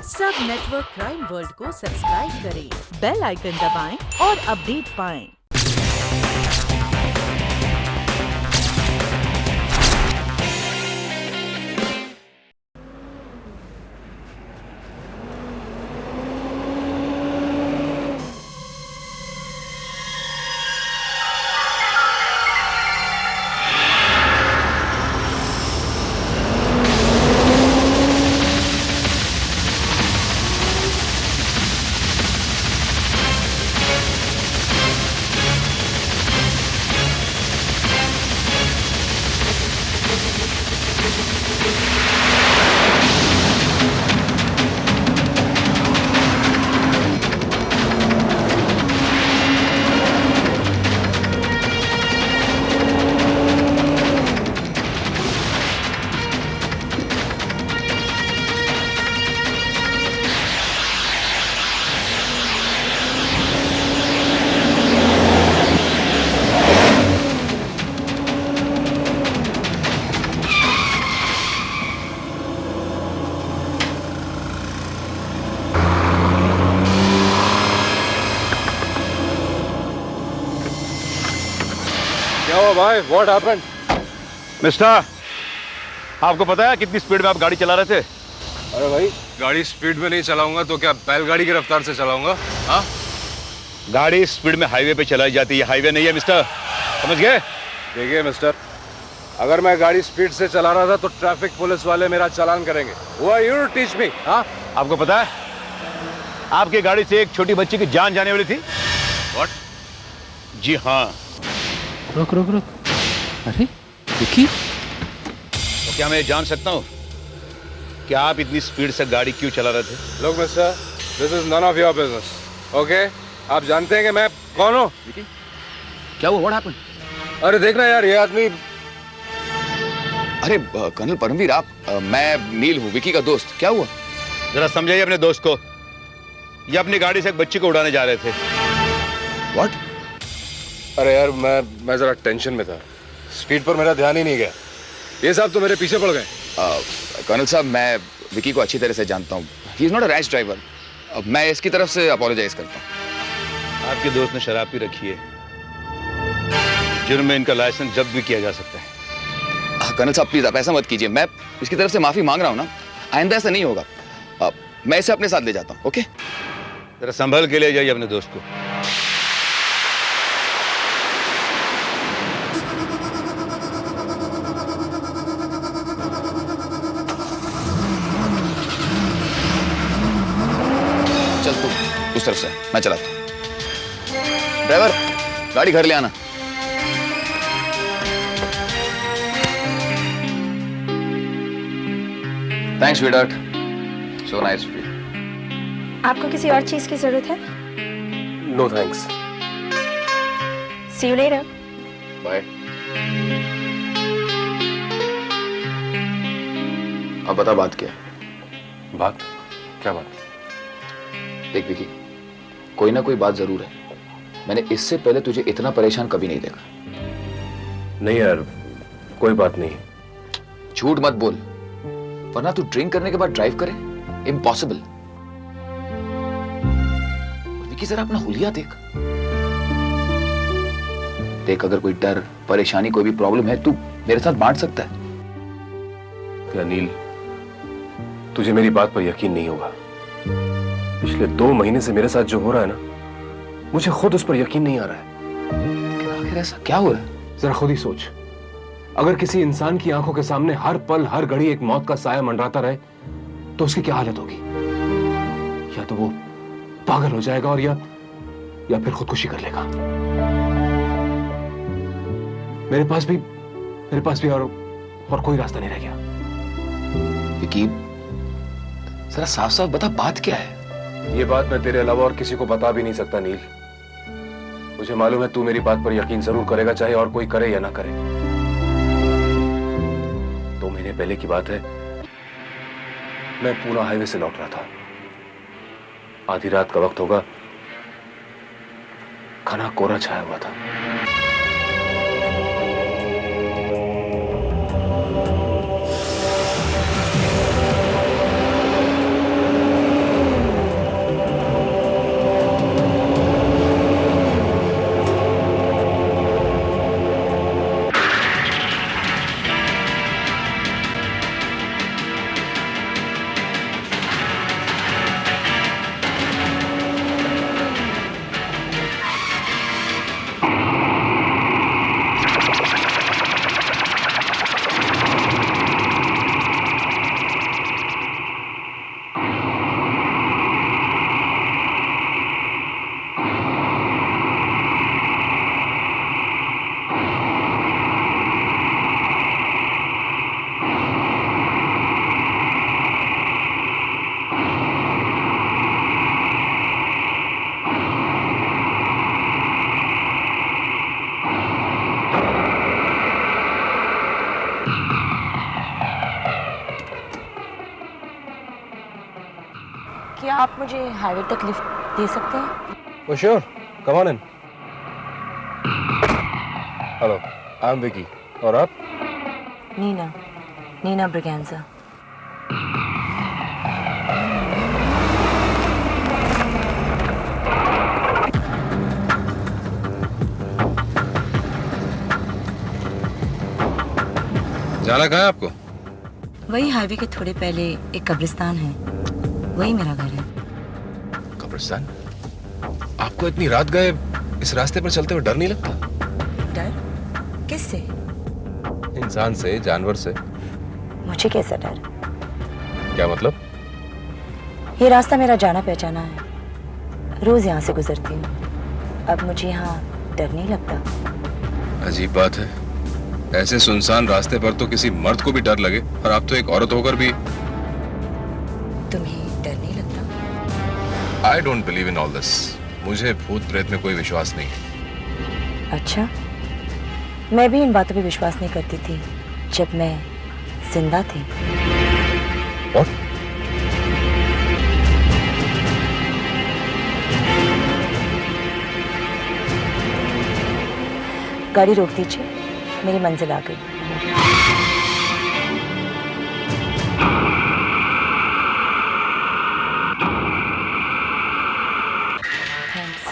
सब network crime world को subscribe करें, बेल आइकन दबाएं और अपडेट पाएं। क्या हुआ भाई? What happened? मिस्टर, आपको पता है कितनी स्पीड में आप गाड़ी चला रहे थे? अरे भाई, गाड़ी स्पीड में नहीं चलाऊंगा तो क्या बैलगाड़ी की रफ्तार से चलाऊंगा? हाँ? गाड़ी स्पीड में हाईवे पे चलाई जाती है, हाईवे नहीं है मिस्टर, समझ गए? देखिए मिस्टर, अगर मैं गाड़ी स्पीड से चला रहा था तो ट्रैफिक पुलिस वाले मेरा चालान करेंगे। Who are you to teach me? हाँ? आपको पता है आपकी गाड़ी से एक छोटी बच्ची की जान जाने वाली थी? What? जी हाँ। रुक रुक रुक, अरे विकी, तो क्या मैं जान सकता हूँ कि आप इतनी स्पीड से गाड़ी क्यों चला रहे थे? Look mister, this is none of your business. Okay? आप जानते हैं कि मैं कौन हूँ? क्या हुआ? What happened? अरे देखना यार, ये आदमी। अरे कर्नल परमवीर, आप मैं नील हूँ, विकी का दोस्त। क्या हुआ? जरा समझाइए अपने दोस्त को, ये अपनी गाड़ी से एक बच्ची को उड़ाने जा रहे थे। व्हाट? अरे यार, मैं जरा टेंशन में था, स्पीड पर मेरा ध्यान ही नहीं गया। ये साहब तो मेरे पीछे पड़ गए। कर्नल साहब, मैं विकी को अच्छी तरह से जानता हूँ। He is not a rash driver. मैं इसकी तरफ से अपोलोजाइज करता हूँ। आपके दोस्त ने शराब पी रखी है, जुर्म में इनका लाइसेंस जब्त भी किया जा सकता है। कर्नल साहब प्लीज आप ऐसा मत कीजिए, मैं इसकी तरफ से माफी मांग रहा हूँ ना, आइंदा ऐसा नहीं होगा। मैं इसे अपने साथ ले जाता हूँ। ओके? जरा संभल के ले जाइए अपने दोस्त को। चल तू उस तरफ से, मैं चलाता हूँ। ड्राइवर, गाड़ी घर ले आना। Thanks sweetheart, so nice of you. आपको किसी और चीज की जरूरत है? No thanks. See you later. Bye. अब बता बात क्या है? बात? क्या बात? देख विकी, कोई ना कोई बात जरूर है। मैंने इससे पहले तुझे इतना परेशान कभी नहीं देखा। नहीं यार, कोई बात नहीं। झूठ मत बोल, वरना तू ड्रिंक करने के बाद ड्राइव करे। इम्पॉसिबल। विकी जरा अपना हुलिया देख। देख, अगर कोई डर, परेशानी, कोई भी प्रॉब्लम है, तू मेरे साथ बांट सकता है। क्या नील, तुझे मेरी बात पर यकीन नहीं होगा? पिछले 2 महीने से मेरे साथ जो हो रहा है ना, मुझे खुद उस पर यकीन नहीं आ रहा है। आखिर ऐसा क्या हो रहा है? जरा खुद ही सोच, अगर किसी इंसान की आंखों के सामने हर पल हर घड़ी एक मौत का साया मंडराता रहे तो उसकी क्या हालत होगी? या तो वो पागल हो जाएगा और या फिर खुदकुशी कर लेगा। मेरे पास भी और कोई रास्ता नहीं रह गया। विकी, जरा साफ साफ बता, बात क्या है? ये बात मैं तेरे अलावा और किसी को बता भी नहीं सकता नील। मुझे मालूम है तू मेरी बात पर यकीन जरूर करेगा, चाहे और कोई करे या ना करे। 2 महीने पहले की बात है, मैं पूना हाईवे से लौट रहा था। आधी रात का वक्त होगा, घना कोहरा छाया हुआ था। क्या आप मुझे हाईवे तक लिफ्ट दे सकते हैं? Oh, sure. Come on in. Hello, I'm Vicky. और आप? नीना ब्रिगेंजा। जाना कहाँ है आपको? वही हाईवे के थोड़े पहले एक कब्रिस्तान है, वही मेरा घर है। कब्रिस्तान? आपको इतनी रात गए इस रास्ते पर चलते हुए डर नहीं लगता? डर? किससे? इंसान से, जानवर से। मुझे कैसा डर? क्या मतलब? ये रास्ता मेरा जाना पहचाना है, रोज यहाँ से गुजरती हूँ। अब मुझे यहाँ डर नहीं लगता। अजीब बात है, ऐसे सुनसान रास्ते पर तो किसी मर्द को भी डर लगे, और आप तो एक औरत होकर भी। तुम्हें डर नहीं लगता? I don't believe in all this. मुझे भूत प्रेत में कोई विश्वास नहीं है। अच्छा, मैं भी इन बातों पे विश्वास नहीं करती थी जब मैं जिंदा थी। What? गाड़ी रोक दीजिए, मेरी मंजिल आ गई। थैंक्स।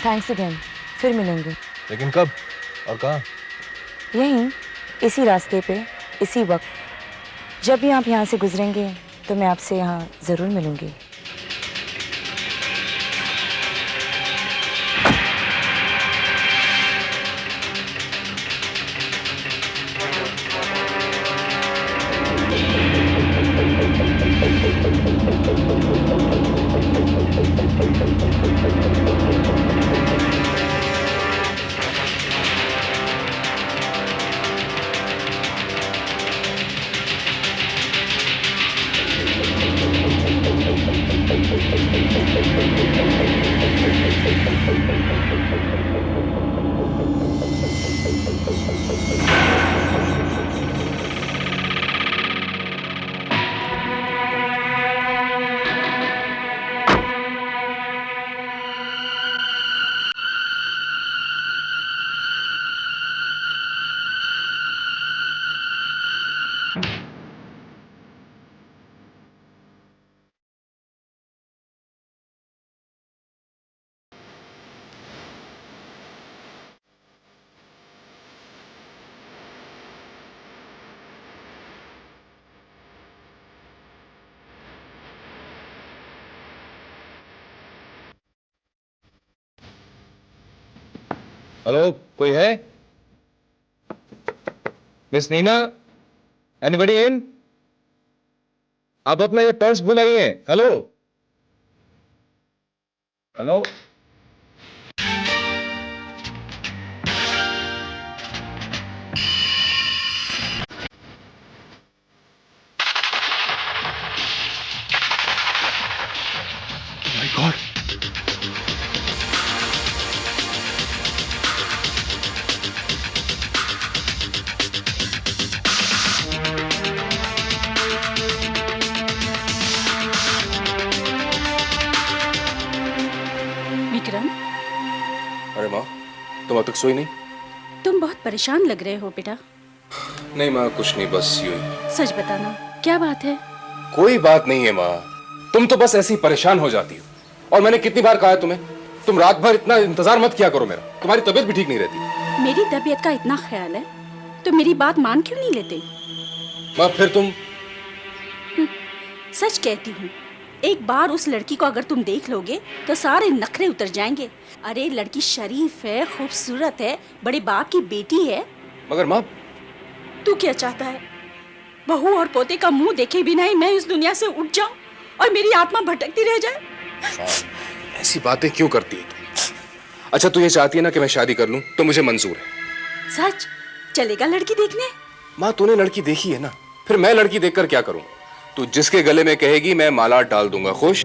थैंक्स अगेन, फिर मिलेंगे। लेकिन कब और कहाँ? यहीं, इसी रास्ते पे, इसी वक्त। जब भी आप यहाँ से गुजरेंगे तो मैं आपसे यहाँ जरूर मिलूंगी। हेलो, कोई है? Miss Neena, anybody in? आप अपना ये पर्स भूल गए हैं। Hello hello. My god, Vikram, अरे माँ, तुम अब तक सोई नहीं? तुम बहुत परेशान लग रहे हो बेटा। नहीं माँ, कुछ नहीं, बस यूं ही। सच बताना, क्या बात है? कोई बात नहीं है माँ, तुम तो बस ऐसी परेशान हो जाती हो। और मैंने कितनी बार कहा है तुम्हें, तुम रात भर इतना इंतजार मत किया करो मेरा, तुम्हारी तबीयत भी ठीक नहीं रहती। मेरी तबीयत का इतना ख्याल है तो मेरी बात मान क्यों नहीं लेते? माँ फिर तुम। सच कहती हूँ, एक बार उस लड़की को अगर तुम देख लोगे तो सारे नखरे उतर जाएंगे। अरे लड़की शरीफ है, खूबसूरत है, बड़े बाप की बेटी है। मगर माँ, तू क्या चाहता है? बहू और पोते का मुंह देखे बिना ही मैं इस दुनिया से उठ जाऊं और मेरी आत्मा भटकती रह जाए? ऐसी बातें क्यों करती है तुम? अच्छा, तू ये चाहती है ना कि मैं शादी कर लूं तो मुझे मंजूर है। सच? चलेगा लड़की देखने? माँ, तूने लड़की देखी है ना, फिर मैं लड़की देखकर क्या करूं? तू जिसके गले में कहेगी मैं माला डाल दूंगा। खुश?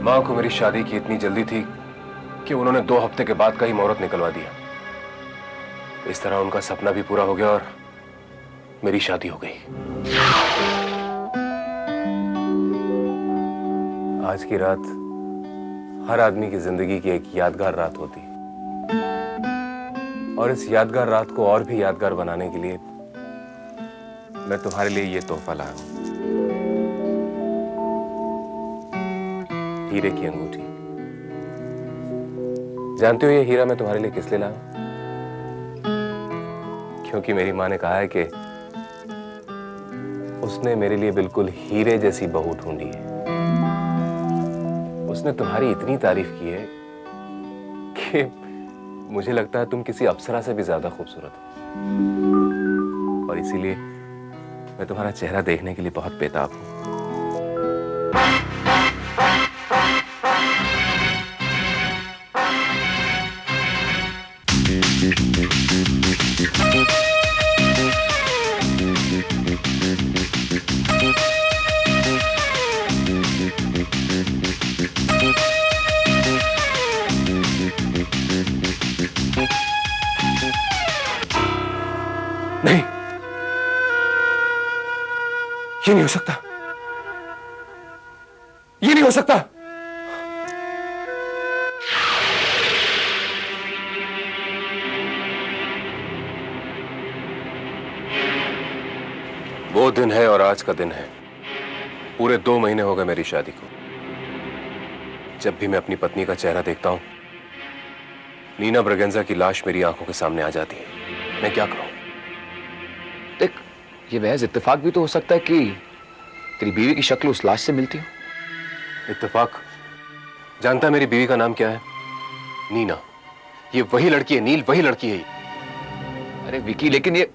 माँ को मेरी शादी की इतनी जल्दी थी कि उन्होंने 2 हफ्ते के बाद का ही मुहूर्त निकलवा दिया। इस तरह उनका सपना भी पूरा हो गया और मेरी शादी हो गई। आज की रात हर आदमी की जिंदगी की एक यादगार रात होती है, और इस यादगार रात को और भी यादगार बनाने के लिए मैं तुम्हारे लिए ये तोहफा लाया हूं, हीरे की अंगूठी। जानते हो ये हीरा मैं तुम्हारे लिए किस लिए लाया? क्योंकि मेरी माँ ने कहा है कि उसने मेरे लिए बिल्कुल हीरे जैसी बहू ढूंढी है। उसने तुम्हारी इतनी तारीफ की है कि मुझे लगता है तुम किसी अप्सरा से भी ज्यादा खूबसूरत हो, और इसीलिए मैं तुम्हारा चेहरा देखने के लिए बहुत बेताब हूं। नहीं, ये नहीं हो सकता, ये नहीं हो सकता। वो दिन है और आज का दिन है। पूरे 2 महीने हो गए मेरी शादी को। जब भी मैं अपनी पत्नी का चेहरा देखता हूं, नीना ब्रगेंजा की लाश मेरी आंखों के सामने आ जाती है। मैं क्या करूं? देख, ये महज इत्तेफाक भी तो हो सकता है कि तेरी बीवी की शक्ल उस लाश से मिलती हो। इत्तेफाक? जानता है मेरी बीवी का नाम क्या है? नीना। ये वही लड़की है नील, वही लड़की है। अरे विकी, लेकिन ये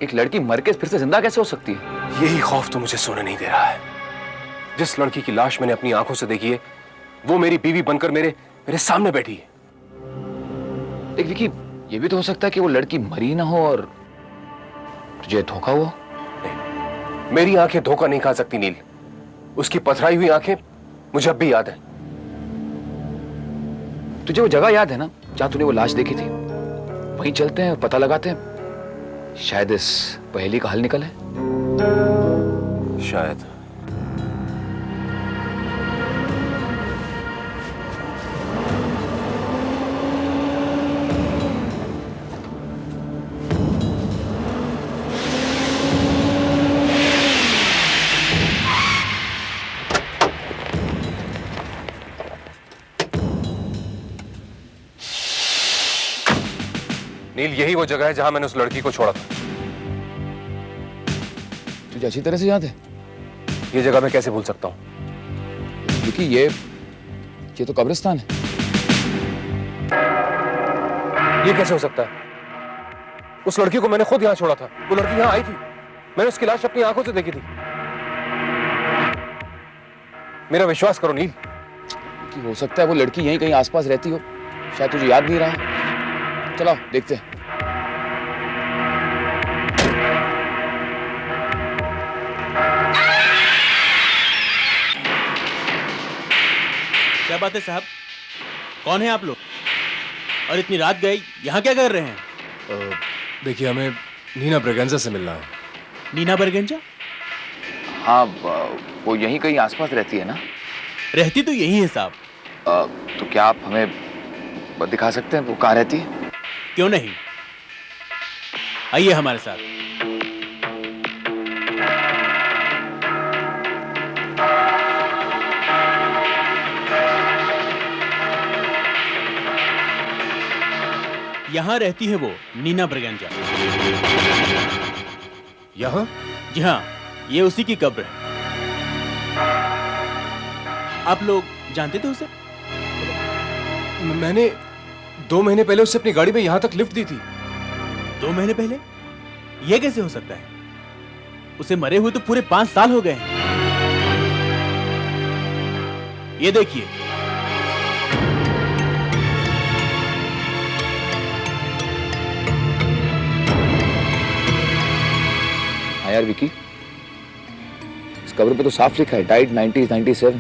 एक लड़की मर के फिर से जिंदा कैसे हो सकती है? यही खौफ तो मुझे सोने नहीं दे रहा है। जिस लड़की की लाश मैंने अपनी आंखों से देखी है, वो मेरी बीवी बनकर मेरे सामने बैठी है। देख विकी, ये भी तो हो सकता है कि वो लड़की मरी ना हो और तुझे धोखा हुआ। नहीं, मेरी आंखें धोखा नहीं खा सकती नील। उसकी पथराई हुई आंखें मुझे अब भी याद है। तुझे वो जगह याद है ना जहां तूने वो लाश देखी थी? वहीं चलते हैं, पता लगाते हैं, शायद इस पहेली का हल निकले। शायद। नील, यही वो जगह है जहां मैंने उस लड़की को छोड़ा था। तुझे अच्छी तरह से याद है? ये जगह मैं कैसे भूल सकता हूं? क्योंकि ये तो कब्रिस्तान है। ये कैसे हो सकता है? उस लड़की को मैंने खुद यहां छोड़ा था। वो लड़की यहां आई थी, मैंने उसकी लाश अपनी आंखों से देखी थी। मेरा विश्वास करो नील। कि हो सकता है वो लड़की यहीं कहीं आसपास रहती हो, शायद तुझे याद नहीं रहा। चलो देखते हैं। क्या बात है साहब? कौन है आप लोग? और इतनी रात गए यहाँ क्या कर रहे हैं? देखिए, हमें नीना ब्रगेंजा से मिलना है। नीना ब्रगेंजा? हाँ, वो यहीं कहीं आसपास रहती है ना? रहती तो यही है साहब। तो क्या आप हमें दिखा सकते हैं वो कहाँ रहती है? क्यों नहीं, आइए हमारे साथ। यहाँ रहती है वो नीना ब्रगेंजा। यहाँ? जी हाँ, ये उसी की कब्र है। आप लोग जानते थे उसे? मैंने 2 महीने पहले उससे अपनी गाड़ी में यहां तक लिफ्ट दी थी। 2 महीने पहले? ये कैसे हो सकता है? उसे मरे हुए तो पूरे 5 साल हो गए हैं। ये देखिए, हाँ यार विकी, इस कब्र पे तो साफ लिखा है डाइड 1997।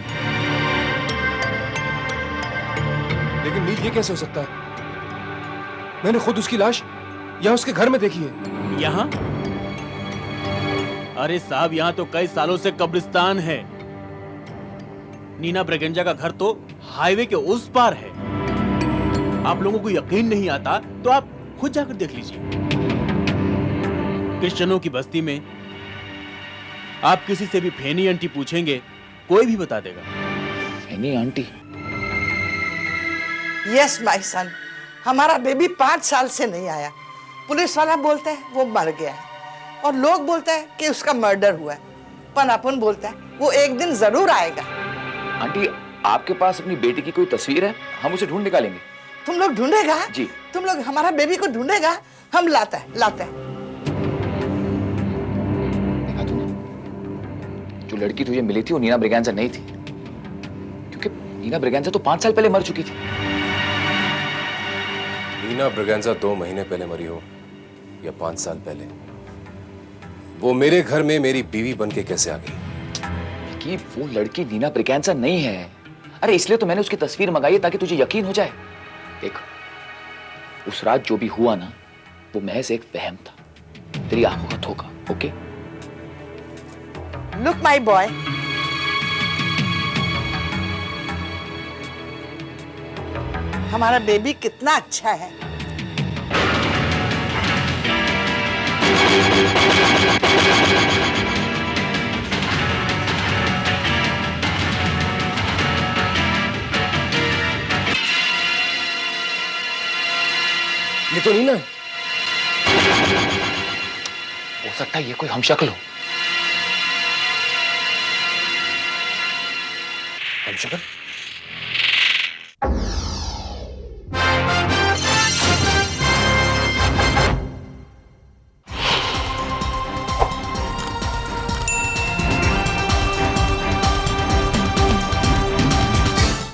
लेकिन नील, ये कैसे हो सकता है? मैंने खुद उसकी लाश यहाँ उसके घर में देखी है। यहाँ? अरे साहब, यहाँ तो कई सालों से कब्रिस्तान है। नीना ब्रेगेंजा का घर तो हाईवे के उस पार है। आप लोगों को यकीन नहीं आता तो आप खुद जाकर देख लीजिए। क्रिश्चियनों की बस्ती में आप किसी से भी फेनी आंटी पूछेंगे, कोई भी बता देगा। फेनी आंटी? यस माय सन, हमारा बेबी 5 साल से नहीं आया। पुलिस वाला बोलता है वो मर गया है और लोग बोलते हैं कि उसका मर्डर हुआ है, पर अपन बोलता है वो एक दिन जरूर आएगा। आंटी, आपके पास अपनी बेटी की कोई तस्वीर है? हम उसे ढूंढ निकालेंगे। तुम लोग ढूंढेगा? जी। तुम लोग हमारा बेबी को ढूंढेगा? हम लाते हैं। देखा तूने, जो लड़की तुझे मिली थी वो नीना ब्रेगेंजा नहीं थी, क्योंकि नीना ब्रेगेंजा तो 5 साल पहले मर चुकी थी। नीना ब्रेगेंजा 2 महीने पहले मरी हो या 5 साल पहले, वो मेरे घर में मेरी बीवी बन के कैसे आ गई? कि वो लड़की नीना ब्रेगेंजा नहीं है। अरे इसलिए तो मैंने उसकी तस्वीर मंगाई है ताकि तुझे यकीन हो जाए। देख, उस रात जो भी हुआ ना, वो महज एक वहम था, तेरी आंखों का धोखा। ओके? लुक माय बॉय, हमारा बेबी कितना अच्छा है। ये तो नीना है। हो सकता है ये कोई हमशक्ल हो। हमशक्ल?